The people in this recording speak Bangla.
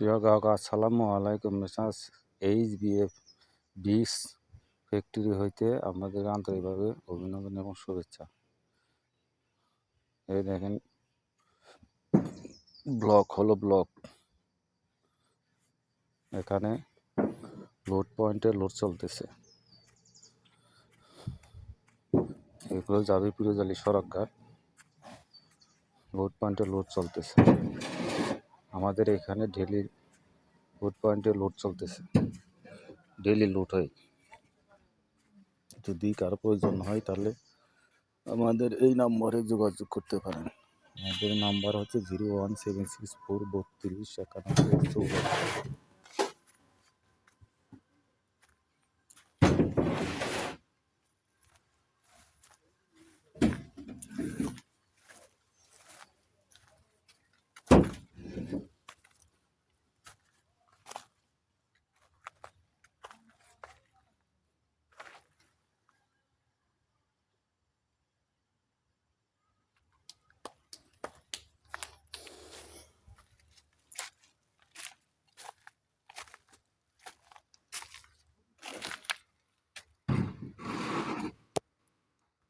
প্রিয় গ্রাহক আসসালামু আলাইকুম। মেসার্স HBF বিস ফ্যাক্টরি হইতে আপনাদের আন্তরিকভাবে অভিনন্দন এবং শুভেচ্ছা। এই দেখেন ব্লক হলো ব্লক, এখানে লোড পয়েন্টে লোড চলতেছে। এগুলো যাবে পিরোজআলী সড়কঘাট, লোড পয়েন্টে লোড চলতেছে। আমাদের এখানে ডেলি লোড পয়েন্টে লোড চলতেছে, ডেলি লোড হয়। যদি কারো প্রয়োজন হয় তাহলে আমাদের এই নম্বরে যোগাযোগ করতে পারেন। আমাদের নাম্বার হচ্ছে 01764 32 91 94।